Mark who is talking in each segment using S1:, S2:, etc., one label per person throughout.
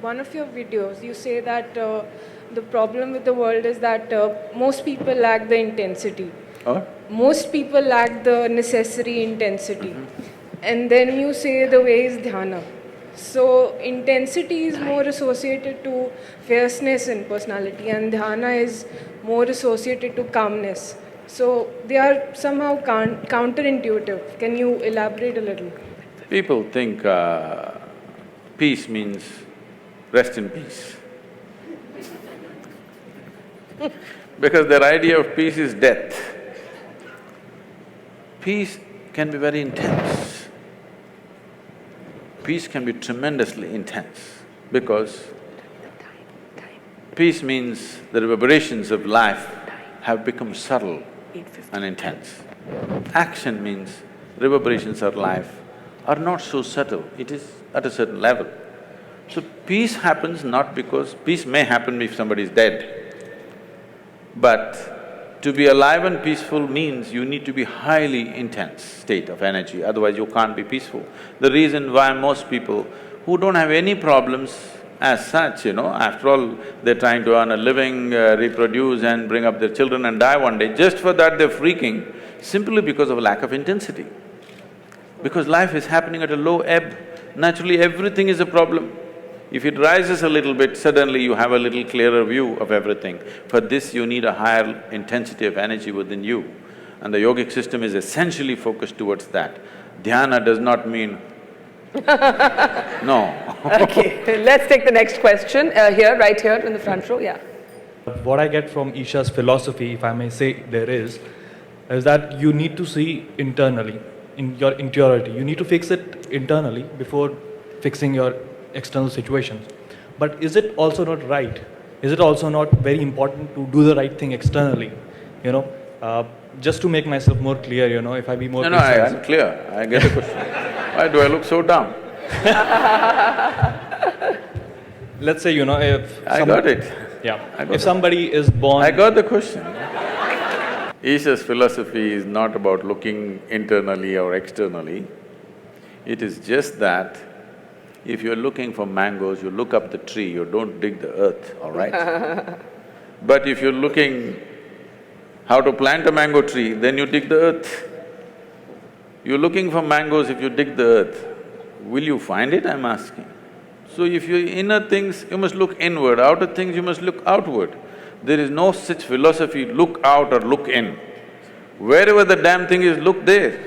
S1: one of your videos, you say that the problem with the world is that most people lack the intensity.
S2: Or?
S1: Most people lack the necessary intensity. And then you say the way is dhyana. So intensity is more associated to fierceness in personality, and dhyana is more associated to calmness. So they are somehow counterintuitive. Can you elaborate a little?
S2: People think peace means rest in peace. Because their idea of peace is death. Peace can be very intense. Peace can be tremendously intense because peace means the reverberations of life have become subtle and intense. Action means reverberations of life are not so subtle, it is at a certain level. So peace happens not because… peace may happen if somebody is dead, but to be alive and peaceful means you need to be highly intense state of energy, otherwise you can't be peaceful. The reason why most people who don't have any problems as such, after all, they're trying to earn a living, reproduce and bring up their children and die one day, just for that they're freaking, simply because of a lack of intensity. Because life is happening at a low ebb, naturally everything is a problem. If it rises a little bit, suddenly you have a little clearer view of everything. For this, you need a higher intensity of energy within you. And the yogic system is essentially focused towards that. Dhyana does not mean… no.
S3: Okay, let's take the next question, right here in the front row, yeah.
S4: What I get from Isha's philosophy, if I may say there is that you need to see internally, in your interiority. You need to fix it internally before fixing your external situations. But is it also not right? Is it also not very important to do the right thing externally? Just to make myself more clear, if I be more precise.
S2: I'm clear, I get the question. Why do I look so dumb?
S4: Let's say, if…
S2: I got it.
S4: Yeah, if somebody is born…
S2: I got the question. Isha's philosophy is not about looking internally or externally. It is just that if you're looking for mangoes, you look up the tree, you don't dig the earth, all right? But if you're looking how to plant a mango tree, then you dig the earth. You're looking for mangoes, if you dig the earth, will you find it, I'm asking? So if you're inner things, you must look inward, outer things, you must look outward. There is no such philosophy, look out or look in. Wherever the damn thing is, look there.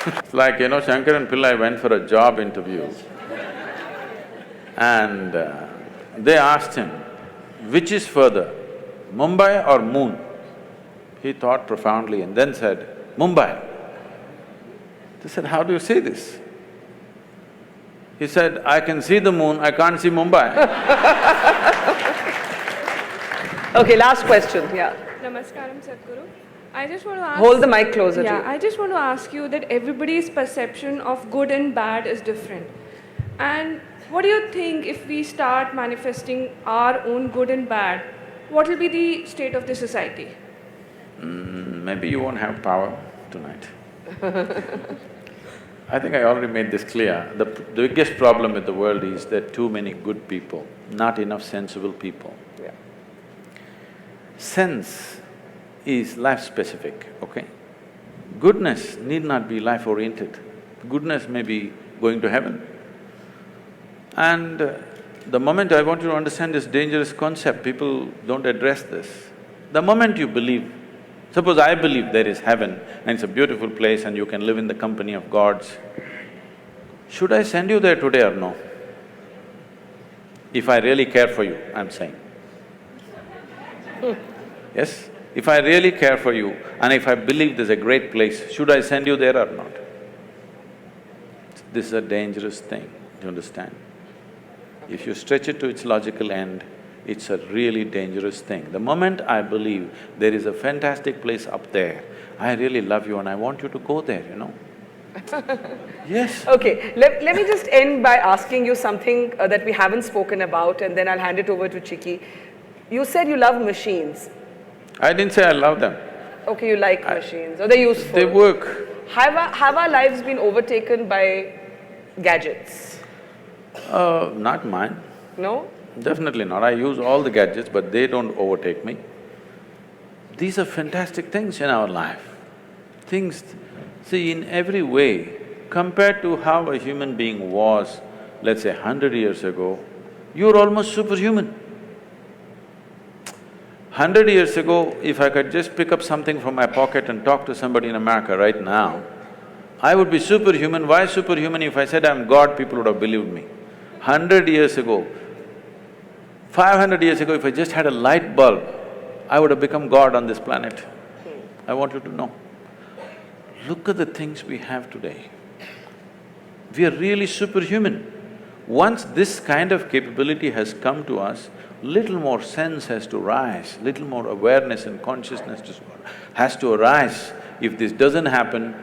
S2: It's like, Shankaran Pillai went for a job interview and they asked him, which is further, Mumbai or moon? He thought profoundly and then said, Mumbai. They said, how do you say this? He said, I can see the moon, I can't see Mumbai.
S3: Okay, last question, yeah.
S1: Namaskaram, Sadhguru. I just want to ask…
S3: Hold the mic closer to you.
S1: I just want to ask you that everybody's perception of good and bad is different. And what do you think if we start manifesting our own good and bad, what will be the state of the society?
S2: Maybe you won't have power tonight. I think I already made this clear. The biggest problem with the world is there are too many good people, not enough sensible people.
S3: Yeah.
S2: Sense is life-specific, okay? Goodness need not be life-oriented. Goodness may be going to heaven. And the moment I want you to understand this dangerous concept, people don't address this. The moment you believe, suppose I believe there is heaven and it's a beautiful place and you can live in the company of gods, should I send you there today or no? If I really care for you, I'm saying. Yes? If I really care for you and if I believe there's a great place, should I send you there or not? This is a dangerous thing, do you understand? If you stretch it to its logical end, it's a really dangerous thing. The moment I believe there is a fantastic place up there, I really love you and I want you to go there, Yes.
S3: Okay, let me just end by asking you something that we haven't spoken about, and then I'll hand it over to Chiki. You said you love machines.
S2: I didn't say I love them.
S3: Okay, you like machines, or they're useful.
S2: They work.
S3: Have our lives been overtaken by gadgets?
S2: Not mine.
S3: No?
S2: Definitely not. I use all the gadgets, but they don't overtake me. These are fantastic things in our life. Things… See, in every way, compared to how a human being was, let's say 100 years ago, you're almost superhuman. 100 years ago, if I could just pick up something from my pocket and talk to somebody in America right now, I would be superhuman. Why superhuman? If I said I'm God, people would have believed me. 100 years ago, 500 years ago, if I just had a light bulb, I would have become God on this planet. I want you to know. Look at the things we have today. We are really superhuman. Once this kind of capability has come to us, little more sense has to rise, little more awareness and consciousness has to arise. If this doesn't happen,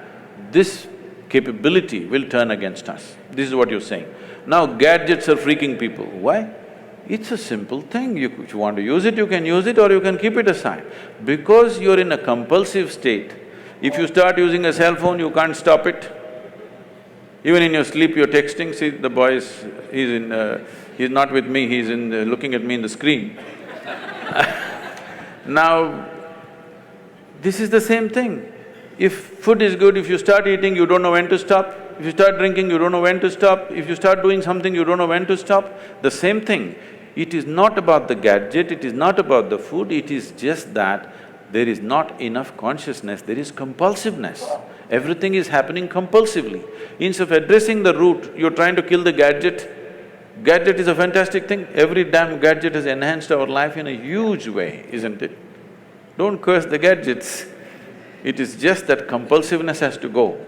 S2: this capability will turn against us. This is what you're saying. Now gadgets are freaking people. Why? It's a simple thing. If you want to use it, you can use it or you can keep it aside. Because you're in a compulsive state, if you start using a cell phone, you can't stop it. Even in your sleep, you're texting. See, the boy he's not with me, he's looking at me in the screen. Now, this is the same thing. If food is good, if you start eating, you don't know when to stop. If you start drinking, you don't know when to stop. If you start doing something, you don't know when to stop. The same thing. It is not about the gadget, it is not about the food, it is just that there is not enough consciousness, there is compulsiveness. Everything is happening compulsively. Instead of addressing the root, you're trying to kill the gadget. Gadget is a fantastic thing. Every damn gadget has enhanced our life in a huge way, isn't it? Don't curse the gadgets. It is just that compulsiveness has to go.